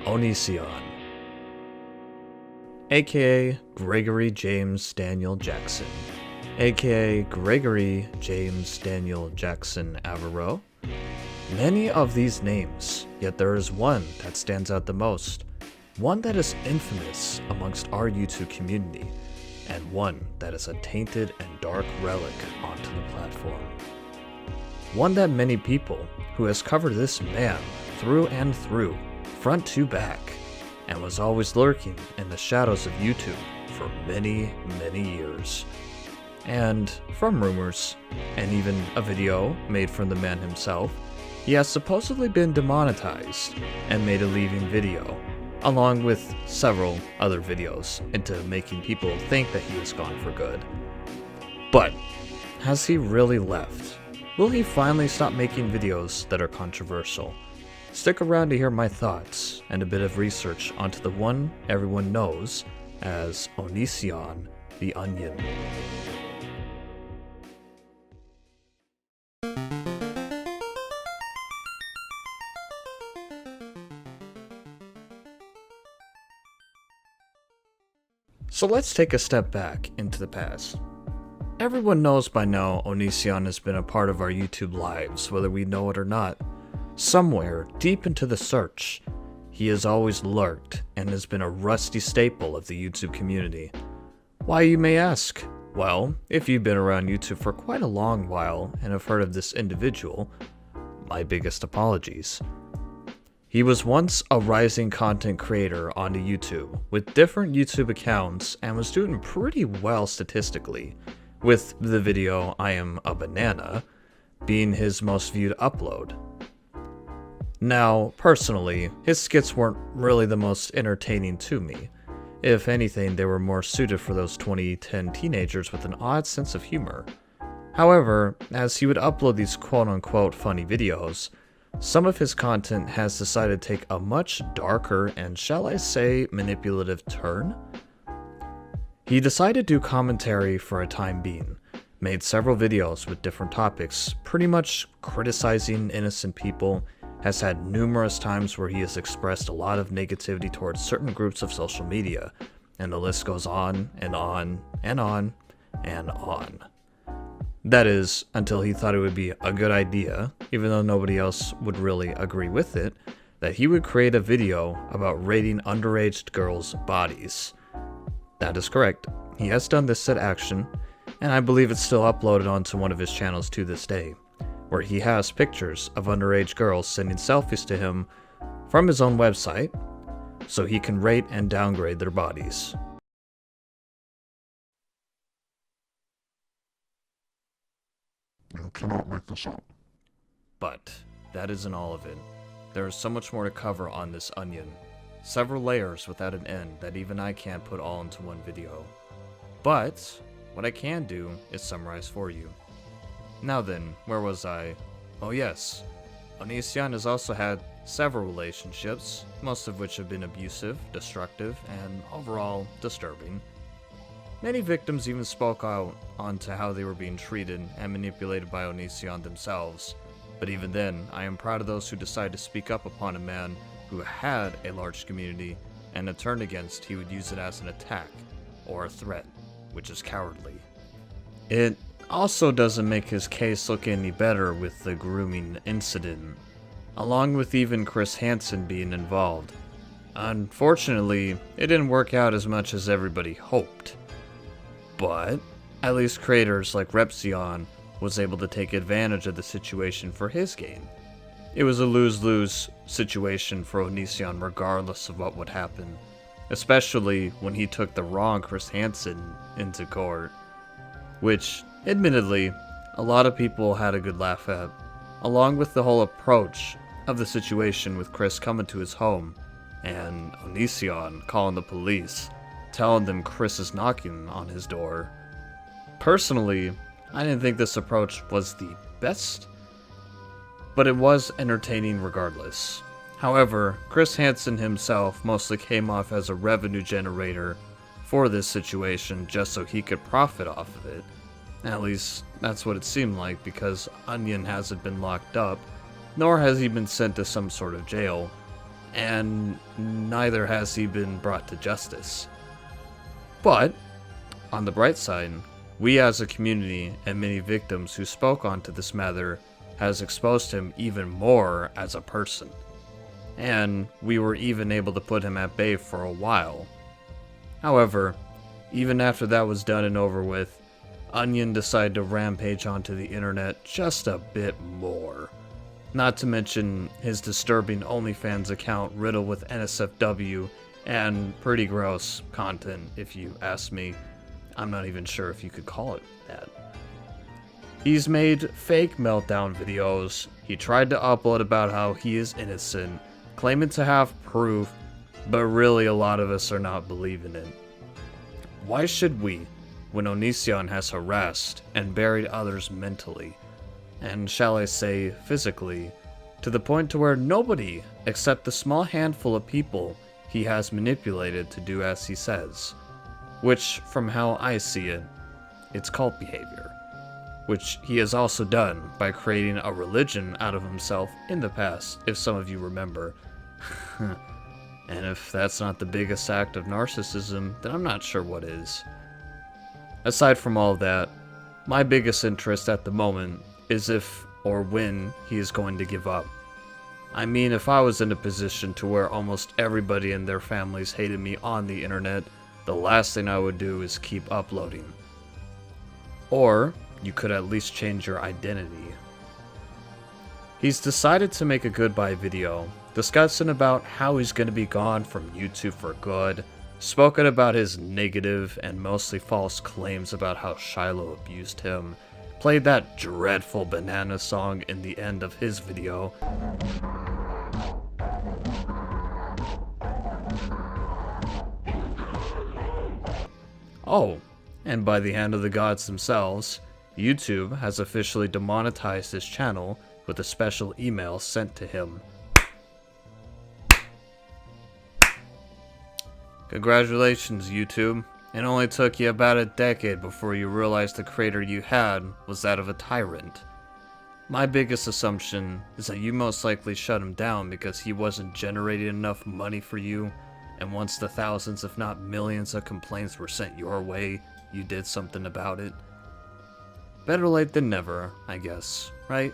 Onision, aka Gregory James Daniel Jackson, aka Gregory James Daniel Jackson Averill. Many of these names, yet there is one that stands out the most, one that is infamous amongst our YouTube community, and one that is a tainted and dark relic onto the platform. One that many people who has covered this man through and through, front to back, and was always lurking in the shadows of YouTube for many, many years. And from rumors, and even a video made from the man himself, he has supposedly been demonetized and made a leaving video, along with several other videos into making people think that he is gone for good. But has he really left? Will he finally stop making videos that are controversial? Stick around to hear my thoughts and a bit of research onto the one everyone knows as Onision the Onion. So let's take a step back into the past. Everyone knows by now Onision has been a part of our YouTube lives, whether we know it or not. Somewhere deep into the search, he has always lurked and has been a rusty staple of the YouTube community. Why, you may ask? Well, if you've been around YouTube for quite a long while and have heard of this individual, my biggest apologies. He was once a rising content creator onto YouTube with different YouTube accounts and was doing pretty well statistically, with the video I Am a Banana being his most viewed upload. Now, personally, his skits weren't really the most entertaining to me. If anything, they were more suited for those 2010 teenagers with an odd sense of humor. However, as he would upload these quote-unquote funny videos, some of his content has decided to take a much darker and, shall I say, manipulative turn. He decided to do commentary for a time being, made several videos with different topics, pretty much criticizing innocent people, has had numerous times where he has expressed a lot of negativity towards certain groups of social media, and the list goes on and on and on and on. That is, until he thought it would be a good idea, even though nobody else would really agree with it, that he would create a video about rating underage girls' bodies. That is correct. He has done this said action, and I believe it's still uploaded onto one of his channels to this day, where he has pictures of underage girls sending selfies to him from his own website, so he can rate and downgrade their bodies. You cannot make this up. But that isn't all of it. There is so much more to cover on this onion. Several layers without an end that even I can't put all into one video. But what I can do is summarize for you. Now then, where was I? Oh yes, Onision has also had several relationships, most of which have been abusive, destructive, and overall disturbing. Many victims even spoke out onto how they were being treated and manipulated by Onision themselves, but even then, I am proud of those who decided to speak up upon a man who had a large community, and in turn against, he would use it as an attack, or a threat, which is cowardly. It also doesn't make his case look any better with the grooming incident, along with even Chris Hansen being involved. Unfortunately, it didn't work out as much as everybody hoped. But at least creators like Repzion was able to take advantage of the situation for his gain. It was a lose-lose situation for Onision regardless of what would happen, especially when he took the wrong Chris Hansen into court, which, admittedly, a lot of people had a good laugh at, along with the whole approach of the situation with Chris coming to his home and Onision calling the police, telling them Chris is knocking on his door. Personally, I didn't think this approach was the best, but it was entertaining regardless. However, Chris Hansen himself mostly came off as a revenue generator for this situation just so he could profit off of it. At least, that's what it seemed like, because Onion hasn't been locked up, nor has he been sent to some sort of jail. and neither has he been brought to justice. But, on the bright side, we as a community and many victims who spoke onto this matter has exposed him even more as a person. And we were even able to put him at bay for a while. However, even after that was done and over with, Onion decided to rampage onto the internet just a bit more. Not to mention his disturbing OnlyFans account riddled with NSFW and pretty gross content, if you ask me. I'm not even sure if you could call it that. He's made fake meltdown videos. He tried to upload about how he is innocent, claiming to have proof, but really a lot of us are not believing it. Why should we, when Onision has harassed and buried others mentally, and shall I say physically, to the point to where nobody except the small handful of people he has manipulated to do as he says, which from how I see it, it's cult behavior, which he has also done by creating a religion out of himself in the past, if some of you remember. And if that's not the biggest act of narcissism, then I'm not sure what is. Aside from all that, my biggest interest at the moment is if or when he is going to give up. I mean, if I was in a position to where almost everybody and their families hated me on the internet, the last thing I would do is keep uploading. Or, you could at least change your identity. He's decided to make a goodbye video, discussing about how he's going to be gone from YouTube for good, spoken about his negative and mostly false claims about how Shiloh abused him, played that dreadful banana song in the end of his video. Oh, and by the hand of the gods themselves, YouTube has officially demonetized his channel with a special email sent to him. Congratulations, YouTube. It only took you about a decade before you realized the creator you had was that of a tyrant. My biggest assumption is that you most likely shut him down because he wasn't generating enough money for you, and once the thousands if not millions of complaints were sent your way, you did something about it. Better late than never, I guess, right?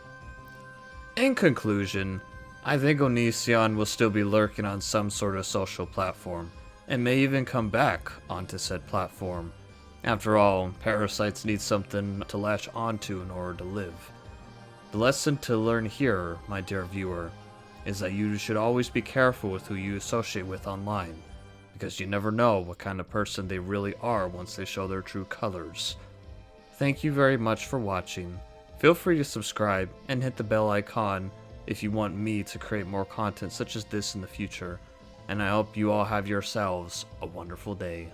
In conclusion, I think Onision will still be lurking on some sort of social platform, and may even come back onto said platform. After all, parasites need something to latch onto in order to live. The lesson to learn here, my dear viewer, is that you should always be careful with who you associate with online, because you never know what kind of person they really are once they show their true colors. Thank you very much for watching. Feel free to subscribe and hit the bell icon if you want me to create more content such as this in the future. And I hope you all have yourselves a wonderful day.